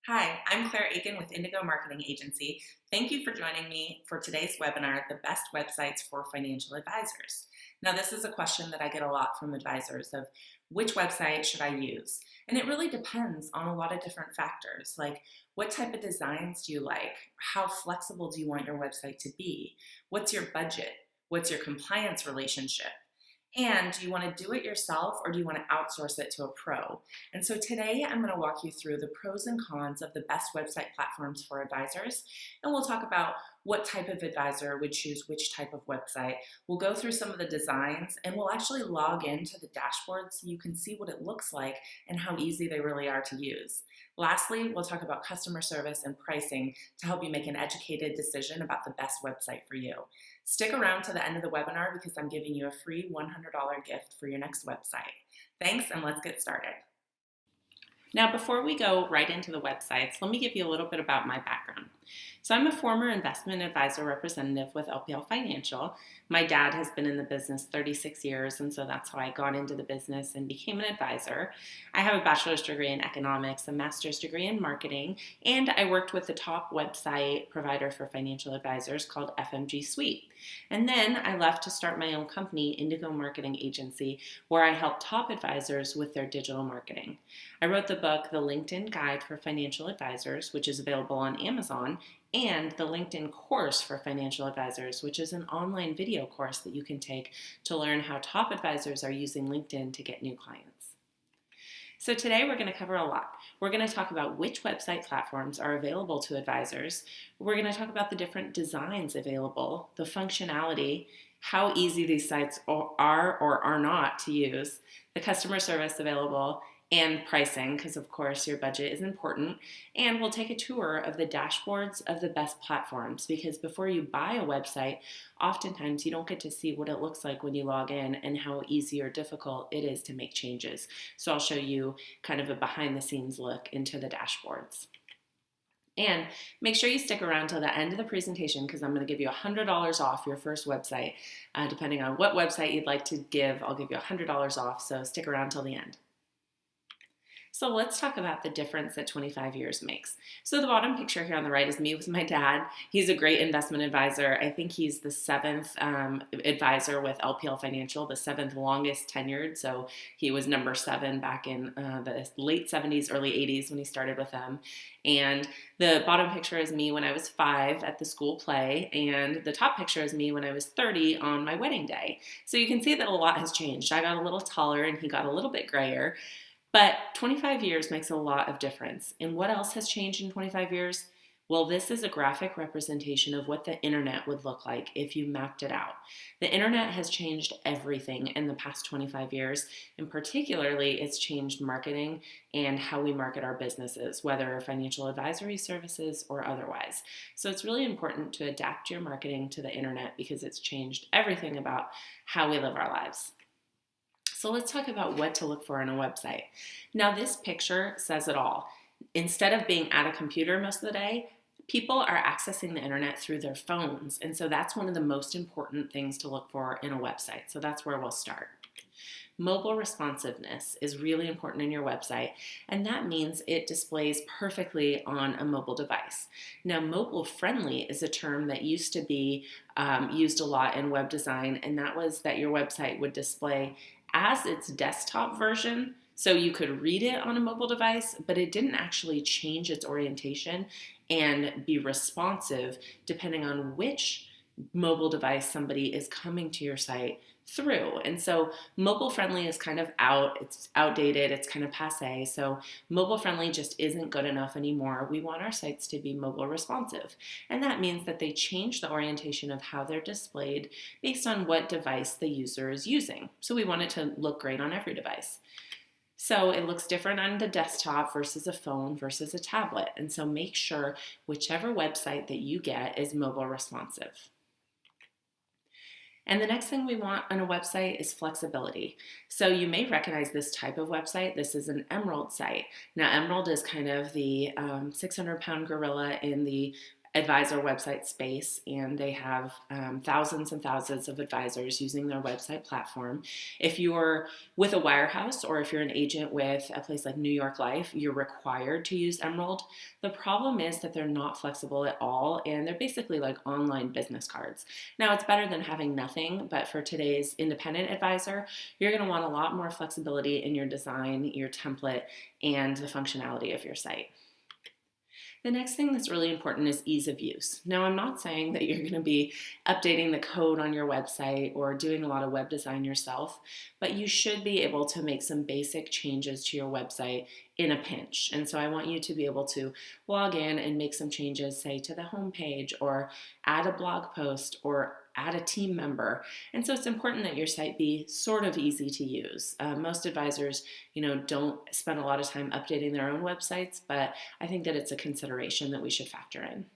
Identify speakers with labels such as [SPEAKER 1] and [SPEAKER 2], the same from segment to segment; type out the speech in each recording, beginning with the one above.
[SPEAKER 1] Hi, I'm Claire Aiken with Indigo Marketing Agency. Thank you for joining me for today's webinar, The Best Websites for Financial Advisors. Now, this is a question that I get a lot from advisors of which website should I use? And it really depends on a lot of different factors, like what type of designs do you like? How flexible do you want your website to be? What's your budget? What's your compliance relationship? And do you want to do it yourself or do you want to outsource it to a pro? And so today I'm going to walk you through the pros and cons of the best website platforms for advisors. And we'll talk about what type of advisor would choose which type of website. We'll go through some of the designs and we'll actually log into the dashboard so you can see what it looks like and how easy they really are to use. Lastly, we'll talk about customer service and pricing to help you make an educated decision about the best website for you. Stick around to the end of the webinar because I'm giving you a free $100 gift for your next website. Thanks, and let's get started. Now, before we go right into the websites, let me give you a little bit about my background. So I'm a former investment advisor representative with LPL Financial. My dad has been in the business 36 years, and so that's how I got into the business and became an advisor. I have a bachelor's degree in economics, a master's degree in marketing, and I worked with the top website provider for financial advisors called FMG Suite. And then I left to start my own company, Indigo Marketing Agency, where I help top advisors with their digital marketing. I wrote the book, The LinkedIn Guide for Financial Advisors, which is available on Amazon, and the LinkedIn course for financial advisors, which is an online video course that you can take to learn how top advisors are using LinkedIn to get new clients. So today we're going to cover a lot. We're going to talk about which website platforms are available to advisors. We're going to talk about the different designs available, the functionality, how easy these sites are or are not to use, the customer service available, and pricing, because of course your budget is important. And we'll take a tour of the dashboards of the best platforms, because before you buy a website, oftentimes you don't get to see what it looks like when you log in and how easy or difficult it is to make changes. So I'll show you kind of a behind the scenes look into the dashboards. And make sure you stick around till the end of the presentation because I'm going to give you $100 off your first website. Depending on what website you'd like to give, I'll give you $100 off, so stick around till the end. So let's talk about the difference that 25 years makes. So the bottom picture here on the right is me with my dad. He's a great investment advisor. I think he's the seventh advisor with LPL Financial, the seventh longest tenured. So he was number 7 back in the late 70s, early 80s when he started with them. And the bottom picture is me when I was 5 at the school play, and the top picture is me when I was 30 on my wedding day. So you can see that a lot has changed. I got a little taller and he got a little bit grayer. But 25 years makes a lot of difference. And what else has changed in 25 years? Well, this is a graphic representation of what the internet would look like if you mapped it out. The internet has changed everything in the past 25 years, and particularly it's changed marketing and how we market our businesses, whether financial advisory services or otherwise. So it's really important to adapt your marketing to the internet because it's changed everything about how we live our lives. So let's talk about what to look for in a website. Now this picture says it all. Instead of being at a computer most of the day, people are accessing the internet through their phones. And so that's one of the most important things to look for in a website. So that's where we'll start. Mobile responsiveness is really important in your website, and that means it displays perfectly on a mobile device. Now, mobile friendly is a term that used to be used a lot in web design, and that was that your website would display as its desktop version, so you could read it on a mobile device, but it didn't actually change its orientation and be responsive depending on which mobile device somebody is coming to your site through. And so mobile friendly is kind of out, it's outdated, it's kind of passe. So mobile friendly just isn't good enough anymore. We want our sites to be mobile responsive. And that means that they change the orientation of how they're displayed based on what device the user is using. So we want it to look great on every device. So it looks different on the desktop versus a phone versus a tablet. And so make sure whichever website that you get is mobile responsive. And the next thing we want on a website is flexibility. So you may recognize this type of website. This is an Emerald site. Now, Emerald is kind of the 600-pound gorilla in the advisor website space, and they have thousands and thousands of advisors using their website platform. If you're with a wirehouse or if you're an agent with a place like New York Life, you're required to use Emerald. The problem is that they're not flexible at all, and they're basically like online business cards. Now, it's better than having nothing, but for today's independent advisor, you're going to want a lot more flexibility in your design, your template, and the functionality of your site. The next thing that's really important is ease of use. Now, I'm not saying that you're going to be updating the code on your website or doing a lot of web design yourself, but you should be able to make some basic changes to your website in a pinch. And so I want you to be able to log in and make some changes, say to the homepage, or add a blog post, or add a team member. And so it's important that your site be sort of easy to use. Most advisors, don't spend a lot of time updating their own websites, but I think that it's a consideration that we should factor in.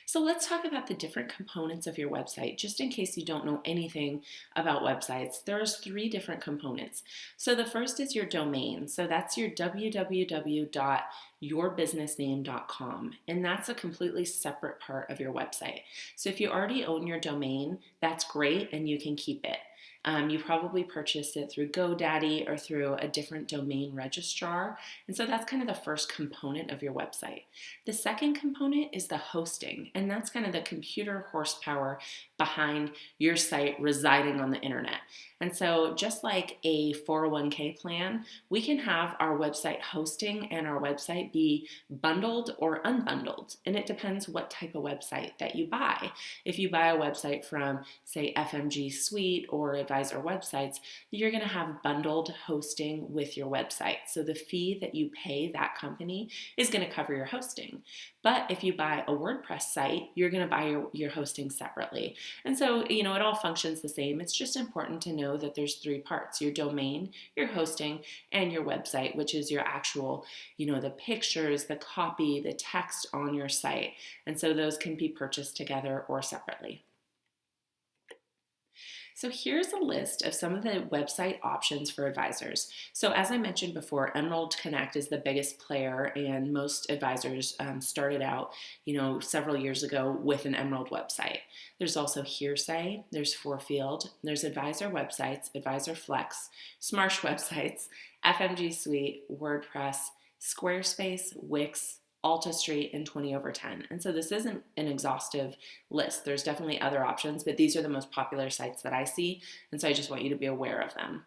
[SPEAKER 1] So let's talk about the different components of your website. Just in case you don't know anything about websites, there's 3 different components. So the first is your domain. So that's your www.yourbusinessname.com, and that's a completely separate part of your website. So if you already own your domain, that's great and you can keep it. You probably purchased it through GoDaddy or through a different domain registrar. And so that's kind of the first component of your website. The second component is the hosting, and that's kind of the computer horsepower behind your site residing on the internet. And so just like a 401k plan, we can have our website hosting and our website be bundled or unbundled. And it depends what type of website that you buy. If you buy a website from, say, FMG Suite or advisor websites, you're going to have bundled hosting with your website. So the fee that you pay that company is going to cover your hosting. But if you buy a WordPress site, you're going to buy your hosting separately. And so, it all functions the same. It's just important to know that there's 3 parts: your domain, your hosting, and your website, which is your actual, the pictures, the copy, the text on your site. And so those can be purchased together or separately. So here's a list of some of the website options for advisors. So as I mentioned before, Emerald Connect is the biggest player, and most advisors started out, several years ago with an Emerald website. There's also Hearsay, there's Fourfield, there's Advisor Websites, Advisor Flex, Smarsh Websites, FMG Suite, WordPress, Squarespace, Wix, AltaStreet, and 20/10. And so this isn't an exhaustive list. There's definitely other options, but these are the most popular sites that I see, and so I just want you to be aware of them.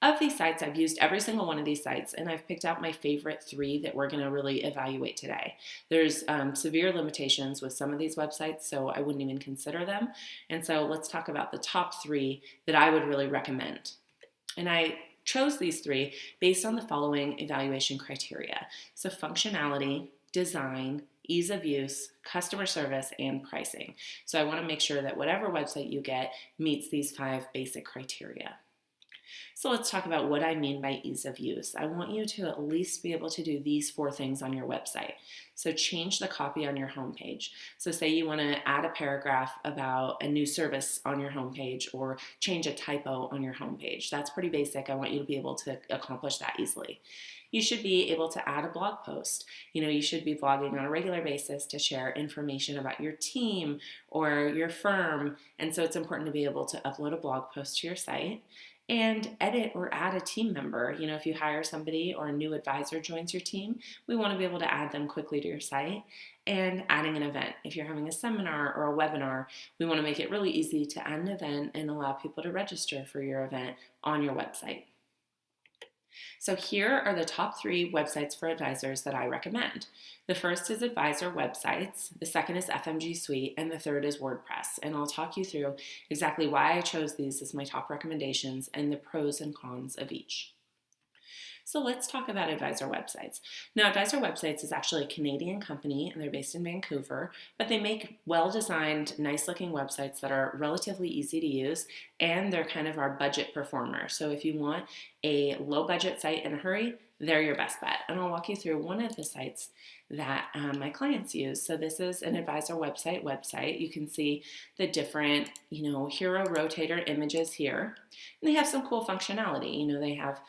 [SPEAKER 1] Of these sites, I've used every single one of these sites, and I've picked out my favorite 3 that we're going to really evaluate today. There's severe limitations with some of these websites, so I wouldn't even consider them. And so let's talk about the top 3 that I would really recommend. And I chose these 3 based on the following evaluation criteria. So functionality, design, ease of use, customer service, and pricing. So I want to make sure that whatever website you get meets these 5 basic criteria. So let's talk about what I mean by ease of use. I want you to at least be able to do these 4 things on your website. So change the copy on your homepage. So say you want to add a paragraph about a new service on your homepage, or change a typo on your homepage. That's pretty basic. I want you to be able to accomplish that easily. You should be able to add a blog post. You should be blogging on a regular basis to share information about your team or your firm. And so it's important to be able to upload a blog post to your site and edit or add a team member. If you hire somebody or a new advisor joins your team, we want to be able to add them quickly to your site. And adding an event. If you're having a seminar or a webinar, we want to make it really easy to add an event and allow people to register for your event on your website. So here are the top 3 websites for advisors that I recommend. The first is Advisor Websites, the second is FMG Suite, and the third is WordPress. And I'll talk you through exactly why I chose these as my top recommendations and the pros and cons of each. So let's talk about Advisor Websites. Now, Advisor Websites is actually a Canadian company, and they're based in Vancouver, but they make well-designed, nice-looking websites that are relatively easy to use, and they're kind of our budget performer. So if you want a low-budget site in a hurry, they're your best bet. And I'll walk you through one of the sites that my clients use. So this is an advisor website. You can see the different, hero rotator images here. And they have some cool functionality. They have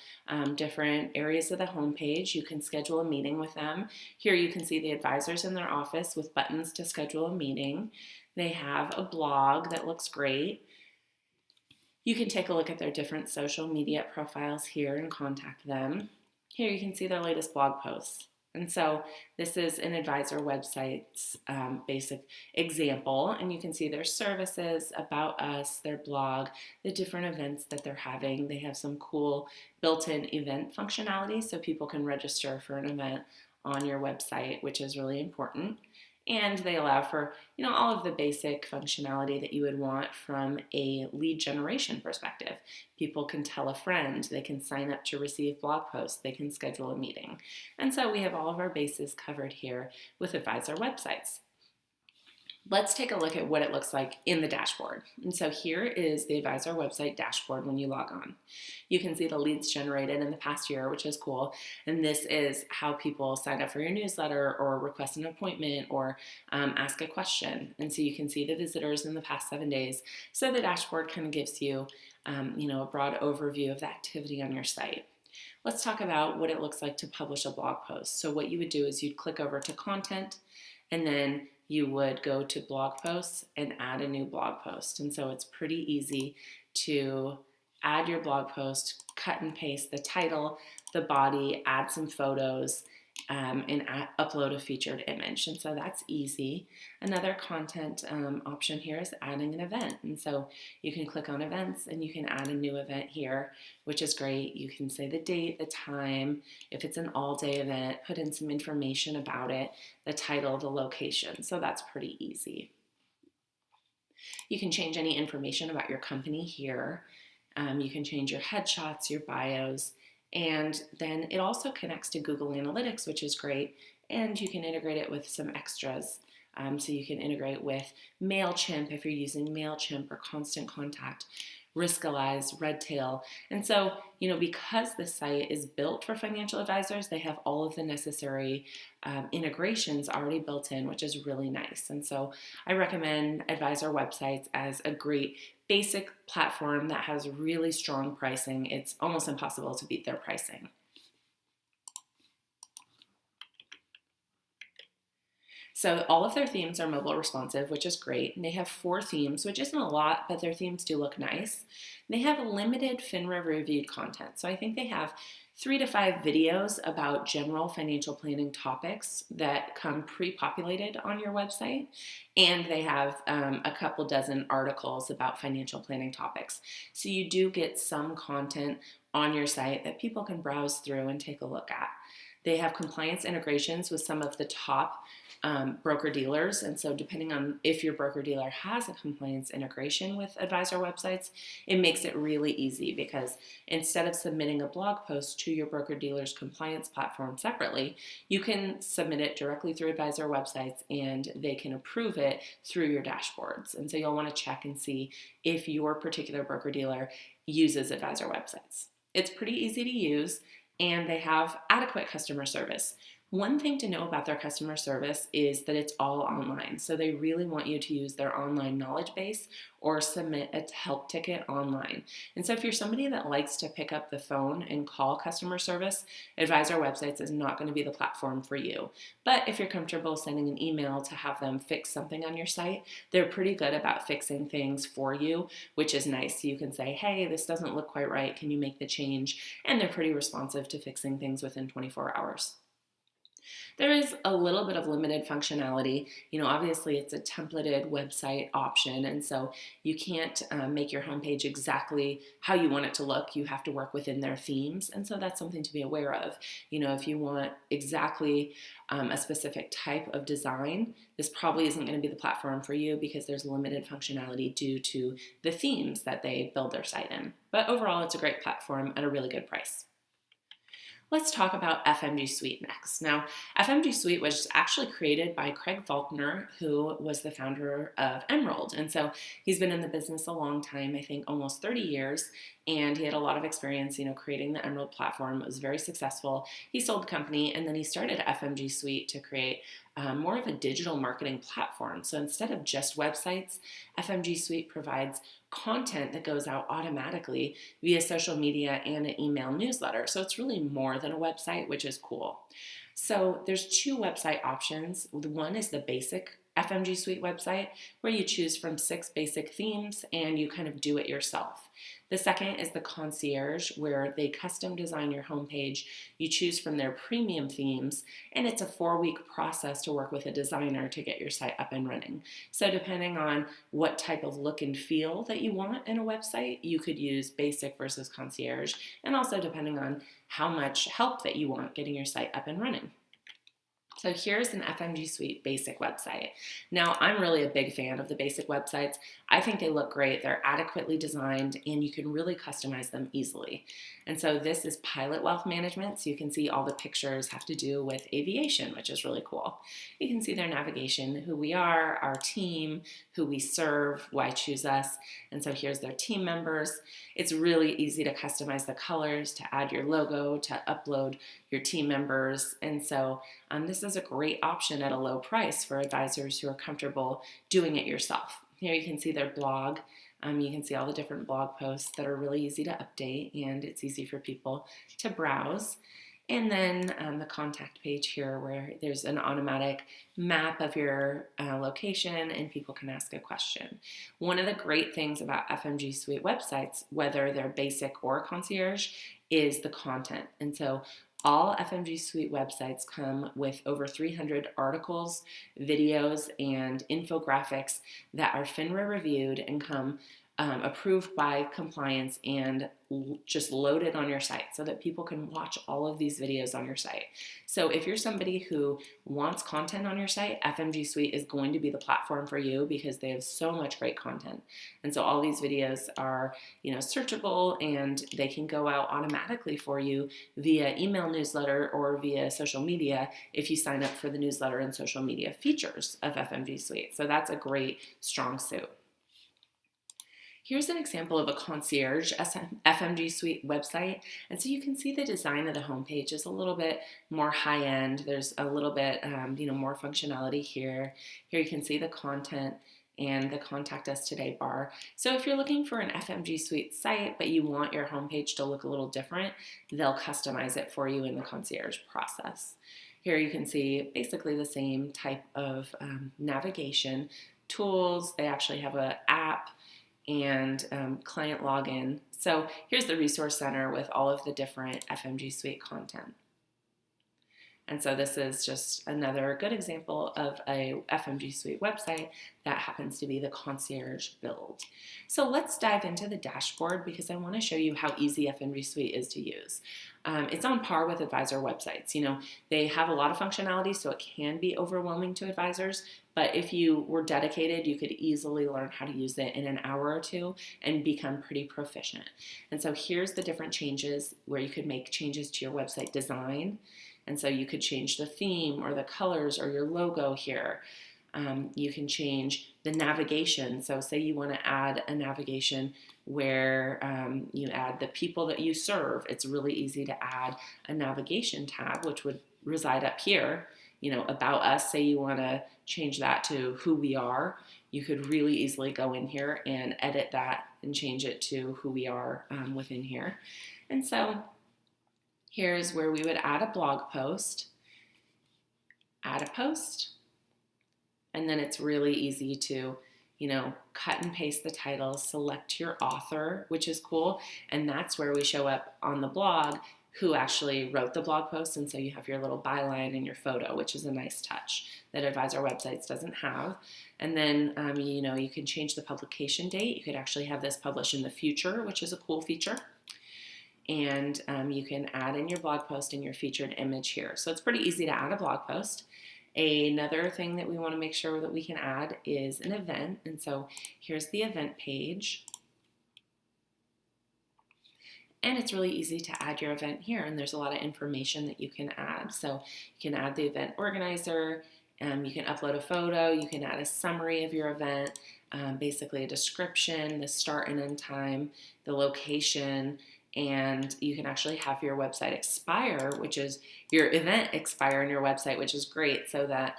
[SPEAKER 1] different areas of the homepage. You can schedule a meeting with them. Here you can see the advisors in their office with buttons to schedule a meeting. They have a blog that looks great. You can take a look at their different social media profiles here and contact them. Here you can see their latest blog posts. And so this is an advisor website's basic example, and you can see their services, about us, their blog, the different events that they're having. They have some cool built-in event functionality, so people can register for an event on your website, which is really important. And they allow for, all of the basic functionality that you would want from a lead generation perspective. People can tell a friend, they can sign up to receive blog posts, they can schedule a meeting. And so we have all of our bases covered here with advisor websites. Let's take a look at what it looks like in the dashboard. And so here is the advisor website dashboard when you log on. You can see the leads generated in the past year, which is cool. And this is how people sign up for your newsletter or request an appointment or ask a question. And so you can see the visitors in the past 7 days. So the dashboard kind of gives you, a broad overview of the activity on your site. Let's talk about what it looks like to publish a blog post. So what you would do is you'd click over to content, and then you would go to blog posts and add a new blog post. And so it's pretty easy to add your blog post, cut and paste the title, the body, add some photos, and upload a featured image. And so that's easy. Another content option here is adding an event. And so you can click on events and you can add a new event here, which is great. You can say the date, the time, if it's an all-day event, put in some information about it, the title, the location. So that's pretty easy. You can change any information about your company here. You can change your headshots, your bios, and then it also connects to Google Analytics, which is great, and you can integrate it with some extras. So you can integrate with MailChimp if you're using MailChimp or Constant Contact, Riskalyze, Redtail. And so, because the site is built for financial advisors, they have all of the necessary integrations already built in, which is really nice. And so I recommend advisor websites as a great basic platform that has really strong pricing. It's almost impossible to beat their pricing. So all of their themes are mobile responsive, which is great. And they have 4 themes, which isn't a lot, but their themes do look nice. They have limited FINRA reviewed content. So I think they have 3 to 5 videos about general financial planning topics that come pre-populated on your website. And they have a couple dozen articles about financial planning topics. So you do get some content on your site that people can browse through and take a look at. They have compliance integrations with some of the top broker-dealers, and so depending on if your broker-dealer has a compliance integration with advisor websites, it makes it really easy because instead of submitting a blog post to your broker-dealer's compliance platform separately, you can submit it directly through advisor websites and they can approve it through your dashboards. And so you'll want to check and see if your particular broker-dealer uses advisor websites. It's pretty easy to use, and they have adequate customer service. One thing to know about their customer service is that it's all online. So they really want you to use their online knowledge base or submit a help ticket online. And so if you're somebody that likes to pick up the phone and call customer service, advisor websites is not going to be the platform for you. But if you're comfortable sending an email to have them fix something on your site, they're pretty good about fixing things for you, which is nice. You can say, hey, this doesn't look quite right. Can you make the change? And they're pretty responsive to fixing things within 24 hours. There is a little bit of limited functionality. Obviously it's a templated website option, and so you can't make your homepage exactly how you want it to look. You have to work within their themes, and so that's something to be aware of. If you want exactly a specific type of design, this probably isn't going to be the platform for you because there's limited functionality due to the themes that they build their site in. But overall, it's a great platform at a really good price. Let's talk about FMG Suite next. Now, FMG Suite was actually created by Craig Faulkner, who was the founder of Emerald. And so he's been in the business a long time, I think almost 30 years, and he had a lot of experience, creating the Emerald platform. It was very successful. He sold the company, and then he started FMG Suite to create more of a digital marketing platform. So instead of just websites, FMG Suite provides content that goes out automatically via social media and an email newsletter. So it's really more than a website, which is cool. So there's two website options. One is the basic FMG Suite website, where you choose from 6 basic themes and you kind of do it yourself. The second is the concierge, where they custom design your homepage. You choose from their premium themes, and it's a 4-week process to work with a designer to get your site up and running. So depending on what type of look and feel that you want in a website, you could use basic versus concierge, and also depending on how much help that you want getting your site up and running. So here's an FMG Suite basic website. Now, I'm really a big fan of the basic websites. I think they look great. They're adequately designed, and you can really customize them easily. And so this is Pilot Wealth Management. So you can see all the pictures have to do with aviation, which is really cool. You can see their navigation, who we are, our team, who we serve, why choose us. And so here's their team members. It's really easy to customize the colors, to add your logo, to upload your team members. And so this is a great option at a low price for advisors who are comfortable doing it yourself. Here you can see their blog. You can see all the different blog posts that are really easy to update, and it's easy for people to browse. And then the contact page here, where there's an automatic map of your location and people can ask a question. One of the great things about FMG Suite websites, whether they're basic or concierge, is the content. And so all FMG Suite websites come with over 300 articles, videos, and infographics that are FINRA reviewed and come approved by compliance and just loaded on your site so that people can watch all of these videos on your site. So if you're somebody who wants content on your site, FMG Suite is going to be the platform for you because they have so much great content. And so all these videos are, searchable, and they can go out automatically for you via email newsletter or via social media if you sign up for the newsletter and social media features of FMG Suite. So that's a great strong suit. Here's an example of a concierge FMG Suite website. And so you can see the design of the homepage is a little bit more high-end. There's a little bit, more functionality here. Here you can see the content and the Contact Us Today bar. So if you're looking for an FMG Suite site, but you want your homepage to look a little different, they'll customize it for you in the concierge process. Here you can see basically the same type of navigation tools. They actually have an app and client login. So here's the resource center with all of the different FMG Suite content. And so this is just another good example of a FMG Suite website that happens to be the concierge build. So let's dive into the dashboard because I want to show you how easy FMG Suite is to use. It's on par with advisor websites. They have a lot of functionality, so it can be overwhelming to advisors. But if you were dedicated, you could easily learn how to use it in an hour or two and become pretty proficient. And so here's the different changes where you could make changes to your website design. And so you could change the theme or the colors or your logo here. You can change the navigation. So say you want to add a navigation where you add the people that you serve. It's really easy to add a navigation tab, which would reside up here. About us, say you want to change that to who we are, you could really easily go in here and edit that and change it to who we are within here. And so here's where we would add a blog post, add a post, and then it's really easy to, cut and paste the title, select your author, which is cool, and that's where we show up on the blog who actually wrote the blog post, and so you have your little byline and your photo, which is a nice touch that advisor websites doesn't have. And then, you can change the publication date. You could actually have this published in the future, which is a cool feature. And you can add in your blog post and your featured image here. So it's pretty easy to add a blog post. Another thing that we want to make sure that we can add is an event. And so here's the event page. And it's really easy to add your event here, and there's a lot of information that you can add. So you can add the event organizer, you can upload a photo, you can add a summary of your event, basically a description, the start and end time, the location, and you can actually have your website expire, which is your event expire on your website, which is great, so that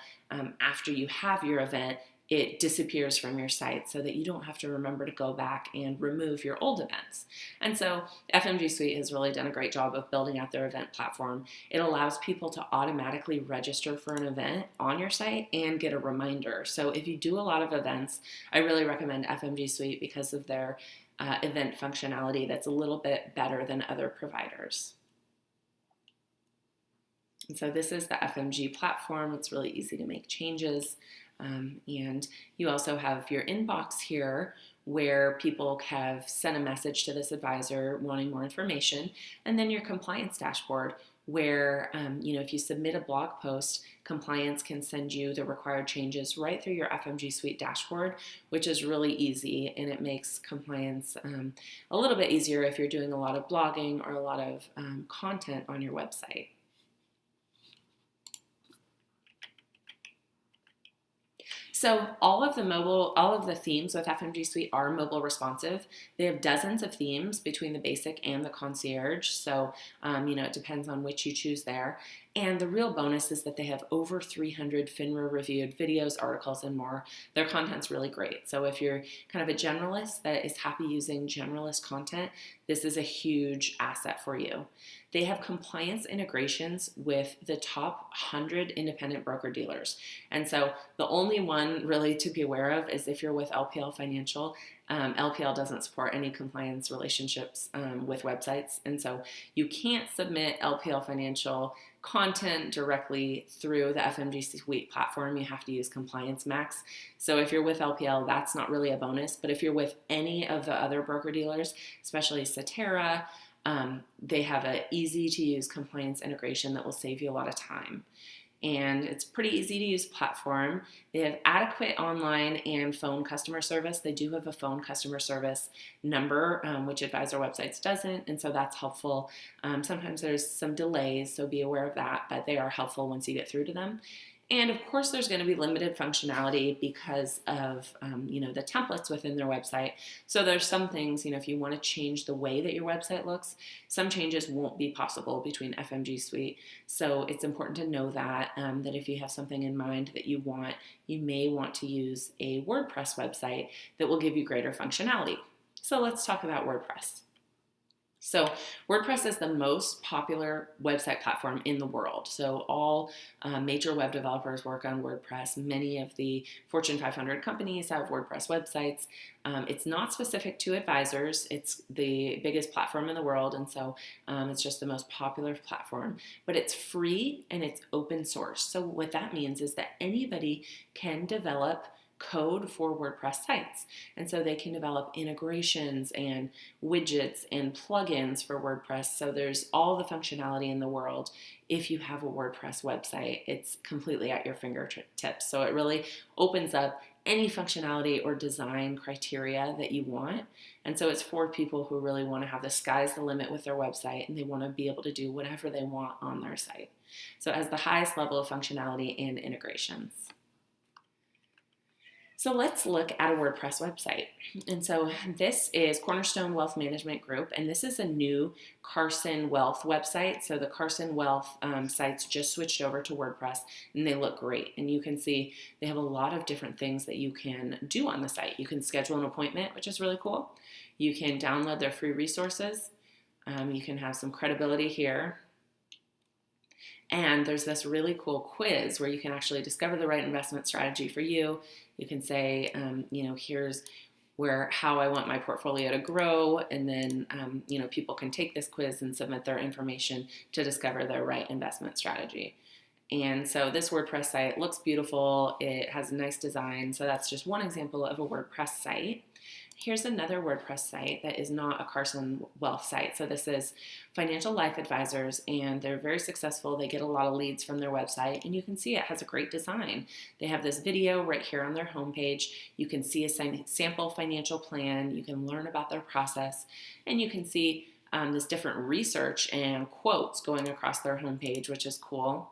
[SPEAKER 1] after you have your event, it disappears from your site so that you don't have to remember to go back and remove your old events. And so FMG Suite has really done a great job of building out their event platform. It allows people to automatically register for an event on your site and get a reminder. So if you do a lot of events, I really recommend FMG Suite because of their event functionality that's a little bit better than other providers. And so this is the FMG platform. It's really easy to make changes. And you also have your inbox here where people have sent a message to this advisor wanting more information, and then your compliance dashboard where if you submit a blog post, compliance can send you the required changes right through your FMG Suite dashboard, which is really easy, and it makes compliance a little bit easier if you're doing a lot of blogging or a lot of content on your website. So all of the themes with FMG Suite are mobile responsive. They have dozens of themes between the basic and the concierge. So, it depends on which you choose there. And the real bonus is that they have over 300 FINRA reviewed videos, articles, and more. Their content's really great. So if you're kind of a generalist that is happy using generalist content, this is a huge asset for you. They have compliance integrations with the top 100 independent broker-dealers. And so the only one really to be aware of is if you're with LPL Financial. LPL doesn't support any compliance relationships with websites. And so you can't submit LPL Financial content directly through the FMG Suite platform. You have to use Compliance Max. So if you're with LPL, that's not really a bonus. But if you're with any of the other broker-dealers, especially Cetera, they have an easy-to-use compliance integration that will save you a lot of time. And it's pretty easy to use platform. They have adequate online and phone customer service. They do have a phone customer service number, which Advisor Websites doesn't, and so that's helpful. Sometimes there's some delays, so be aware of that, but they are helpful once you get through to them. And of course, there's going to be limited functionality because of, the templates within their website. So there's some things, if you want to change the way that your website looks, some changes won't be possible between FMG Suite. So it's important to know that if you have something in mind that you want, you may want to use a WordPress website that will give you greater functionality. So let's talk about WordPress. So WordPress is the most popular website platform in the world. So all major web developers work on WordPress. Many of the Fortune 500 companies have WordPress websites. It's not specific to advisors. It's the biggest platform in the world, and so it's just the most popular platform. But it's free and it's open source. So what that means is that anybody can develop code for WordPress sites. And so they can develop integrations and widgets and plugins for WordPress. So there's all the functionality in the world. If you have a WordPress website, it's completely at your fingertips. So it really opens up any functionality or design criteria that you want. And so it's for people who really want to have the sky's the limit with their website and they want to be able to do whatever they want on their site. So it has the highest level of functionality and integrations. So let's look at a WordPress website. And so this is Cornerstone Wealth Management Group, and this is a new Carson Wealth website. So the Carson Wealth sites just switched over to WordPress, and they look great. And you can see they have a lot of different things that you can do on the site. You can schedule an appointment, which is really cool. You can download their free resources. You can have some credibility here. And there's this really cool quiz where you can actually discover the right investment strategy for you. You can say, here's how I want my portfolio to grow. And then, people can take this quiz and submit their information to discover their right investment strategy. And so this WordPress site looks beautiful. It has a nice design. So that's just one example of a WordPress site. Here's another WordPress site that is not a Carson Wealth site. So this is Financial Life Advisors, and they're very successful. They get a lot of leads from their website, and you can see it has a great design. They have this video right here on their homepage. You can see a sample financial plan. You can learn about their process, and you can see this different research and quotes going across their homepage, which is cool.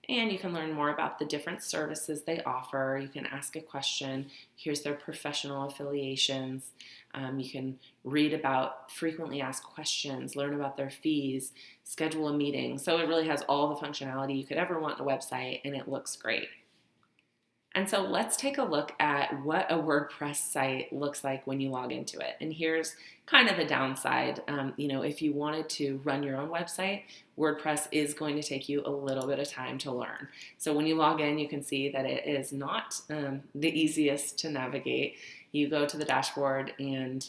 [SPEAKER 1] And you can learn more about the different services they offer. You can ask a question. Here's their professional affiliations. You can read about frequently asked questions, learn about their fees, schedule a meeting. So it really has all the functionality you could ever want in a website, and it looks great. And so let's take a look at what a WordPress site looks like when you log into it. And here's kind of the downside. If you wanted to run your own website, WordPress is going to take you a little bit of time to learn. So when you log in, you can see that it is not the easiest to navigate. You go to the dashboard and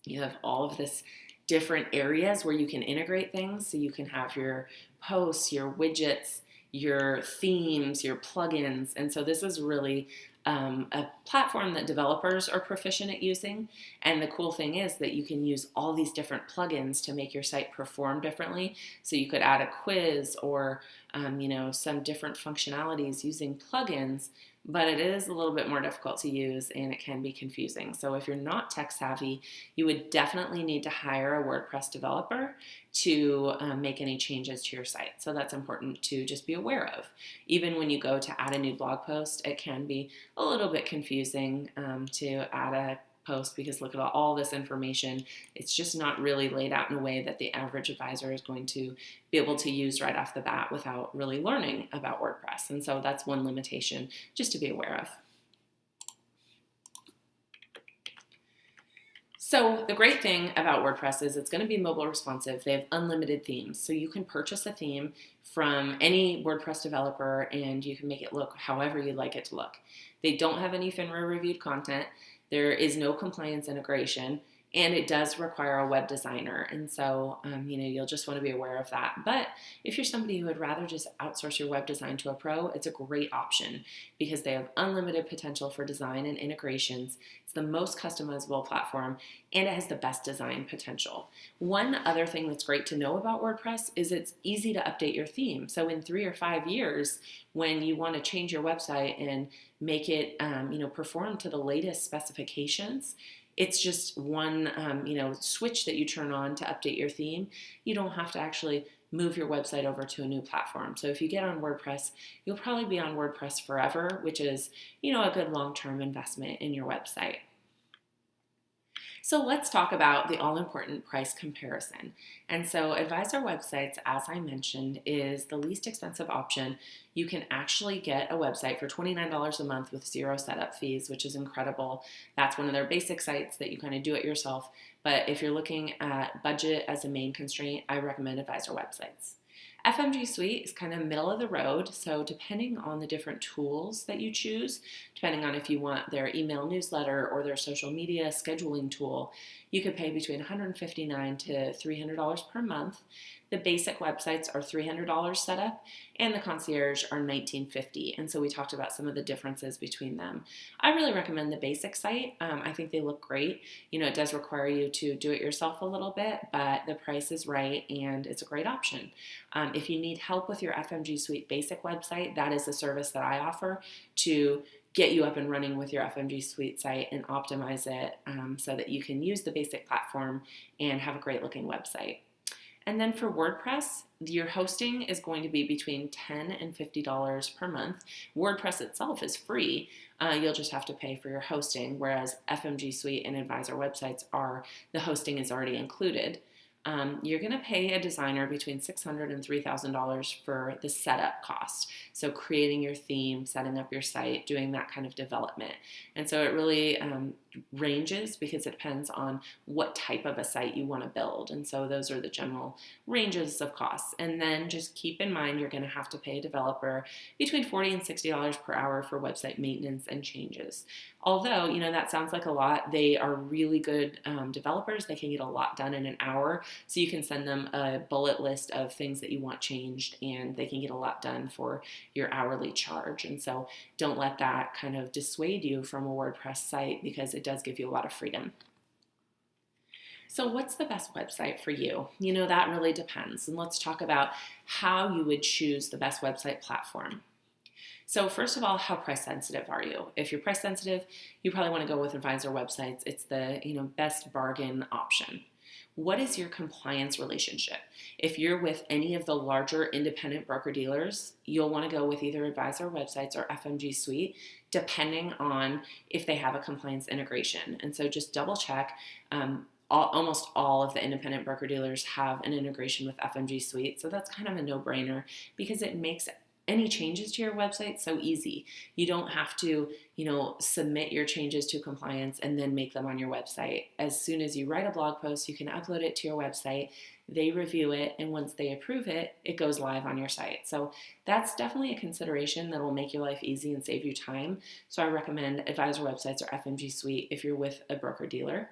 [SPEAKER 1] you have all of this different areas where you can integrate things. So you can have your posts, your widgets, your themes, your plugins. And so this is really a platform that developers are proficient at using. And the cool thing is that you can use all these different plugins to make your site perform differently. So you could add a quiz or some different functionalities using plugins, but it is a little bit more difficult to use and it can be confusing. So if you're not tech savvy, you would definitely need to hire a WordPress developer to make any changes to your site. So that's important to just be aware of. Even when you go to add a new blog post, it can be a little bit confusing to add a post because look at all this information. It's just not really laid out in a way that the average advisor is going to be able to use right off the bat without really learning about WordPress. And so that's one limitation just to be aware of. So the great thing about WordPress is it's going to be mobile responsive. They have unlimited themes. So you can purchase a theme from any WordPress developer and you can make it look however you'd like it to look. They don't have any FINRA reviewed content. There is no compliance integration, and it does require a web designer. And so, you'll just want to be aware of that. But if you're somebody who would rather just outsource your web design to a pro, it's a great option because they have unlimited potential for design and integrations. It's the most customizable platform, and it has the best design potential. One other thing that's great to know about WordPress is it's easy to update your theme. So in 3 or 5 years, when you want to change your website and make it, perform to the latest specifications, it's just one, switch that you turn on to update your theme. You don't have to actually move your website over to a new platform. So if you get on WordPress, you'll probably be on WordPress forever, which is, a good long-term investment in your website. So let's talk about the all-important price comparison. And so Advisor Websites, as I mentioned, is the least expensive option. You can actually get a website for $29 a month with 0 setup fees, which is incredible. That's one of their basic sites that you kind of do it yourself. But if you're looking at budget as a main constraint, I recommend Advisor Websites. FMG Suite is kind of middle of the road, so depending on the different tools that you choose, depending on if you want their email newsletter or their social media scheduling tool, you could pay between $159 to $300 per month. The basic websites are $300 setup, and the concierge are $19.50. And so we talked about some of the differences between them. I really recommend the basic site. I think they look great. It does require you to do it yourself a little bit, but the price is right, and it's a great option. If you need help with your FMG Suite basic website, that is the service that I offer to get you up and running with your FMG Suite site and optimize it so that you can use the basic platform and have a great looking website. And then for WordPress, your hosting is going to be between $10 and $50 per month. WordPress itself is free. You'll just have to pay for your hosting, whereas FMG Suite and Advisor Websites the hosting is already included. You're going to pay a designer between $600 and $3,000 for the setup cost. So creating your theme, setting up your site, doing that kind of development. And so it really ranges because it depends on what type of a site you want to build. And so those are the general ranges of costs. And then just keep in mind you're going to have to pay a developer between $40 and $60 per hour for website maintenance and changes. Although, that sounds like a lot, they are really good developers. They can get a lot done in an hour. So you can send them a bullet list of things that you want changed, and they can get a lot done for your hourly charge. And so don't let that kind of dissuade you from a WordPress site because it does give you a lot of freedom. So what's the best website for you? That really depends. And let's talk about how you would choose the best website platform. So first of all, how price sensitive are you? If you're price sensitive, you probably want to go with Advisor Websites. It's the best bargain option. what is your compliance relationship? If you're with any of the larger independent broker-dealers, you'll want to go with either Advisor Websites or FMG Suite, depending on if they have a compliance integration. And so just double check. Almost all of the independent broker-dealers have an integration with FMG Suite, so that's kind of a no-brainer because it makes any changes to your website so easy. You don't have to, submit your changes to compliance and then make them on your website. As soon as you write a blog post, you can upload it to your website, they review it, and once they approve it, it goes live on your site. So that's definitely a consideration that will make your life easy and save you time. So I recommend Advisor Websites or FMG Suite if you're with a broker-dealer.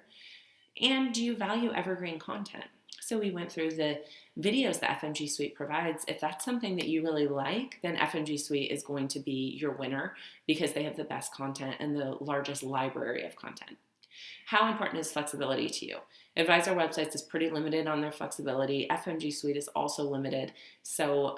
[SPEAKER 1] And do you value evergreen content? So we went through the videos that FMG Suite provides. If that's something that you really like, then FMG Suite is going to be your winner because they have the best content and the largest library of content. How important is flexibility to you? Advisor Websites is pretty limited on their flexibility. FMG Suite is also limited. So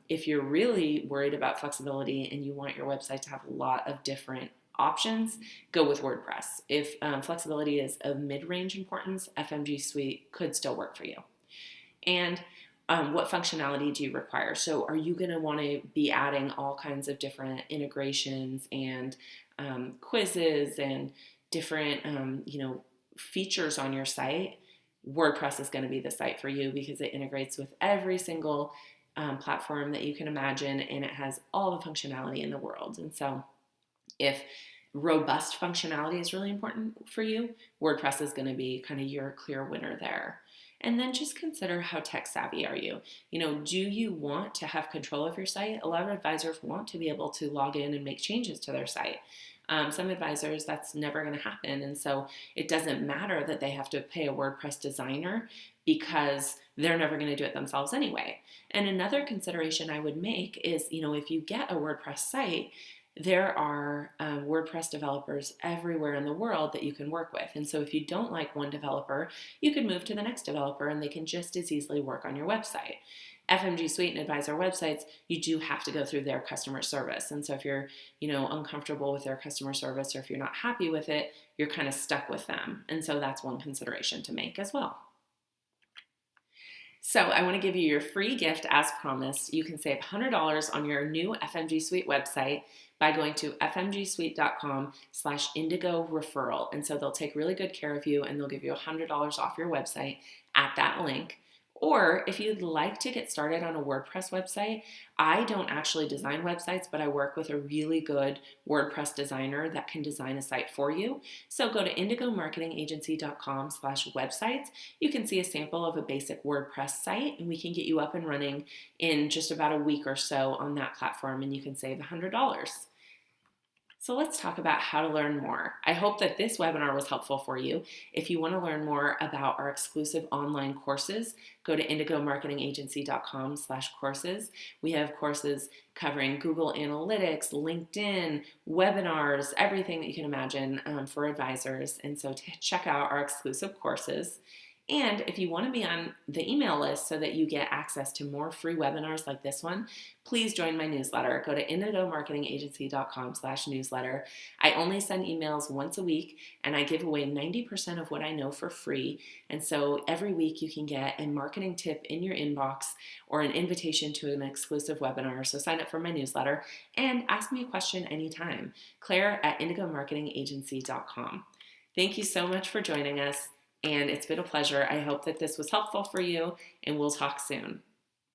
[SPEAKER 1] if you're really worried about flexibility and you want your website to have a lot of different options, go with WordPress. If flexibility is of mid-range importance, FMG Suite could still work for you. And what functionality do you require? So are you going to want to be adding all kinds of different integrations and quizzes and different features on your site? WordPress is going to be the site for you because it integrates with every single platform that you can imagine, and it has all the functionality in the world. And so if robust functionality is really important for you, WordPress is going to be kind of your clear winner there. And then just consider how tech savvy are you? Do you want to have control of your site? A lot of advisors want to be able to log in and make changes to their site. Some advisors, that's never going to happen. And so it doesn't matter that they have to pay a WordPress designer because they're never going to do it themselves anyway. And another consideration I would make is, if you get a WordPress site, there are WordPress developers everywhere in the world that you can work with. And so if you don't like one developer, you could move to the next developer and they can just as easily work on your website. FMG Suite and Advisor Websites, you do have to go through their customer service. And so if you're, uncomfortable with their customer service or if you're not happy with it, you're kind of stuck with them. And so that's one consideration to make as well. So I want to give you your free gift as promised. You can save $100 on your new FMG Suite website by going to fmgsuite.com/indigo referral. And so they'll take really good care of you and they'll give you $100 off your website at that link. Or if you'd like to get started on a WordPress website, I don't actually design websites, but I work with a really good WordPress designer that can design a site for you. So go to indigomarketingagency.com/websites. You can see a sample of a basic WordPress site, and we can get you up and running in just about a week or so on that platform, and you can save $100. So let's talk about how to learn more. I hope that this webinar was helpful for you. If you want to learn more about our exclusive online courses, go to indigomarketingagency.com/courses. We have courses covering Google Analytics, LinkedIn, webinars, everything that you can imagine for advisors. And so check out our exclusive courses. And if you want to be on the email list so that you get access to more free webinars like this one, please join my newsletter. Go to indigomarketingagency.com/newsletter. I only send emails once a week, and I give away 90% of what I know for free. And so every week you can get a marketing tip in your inbox or an invitation to an exclusive webinar. So sign up for my newsletter and ask me a question anytime. Claire@indigomarketingagency.com. Thank you so much for joining us. And it's been a pleasure. I hope that this was helpful for you, and we'll talk soon.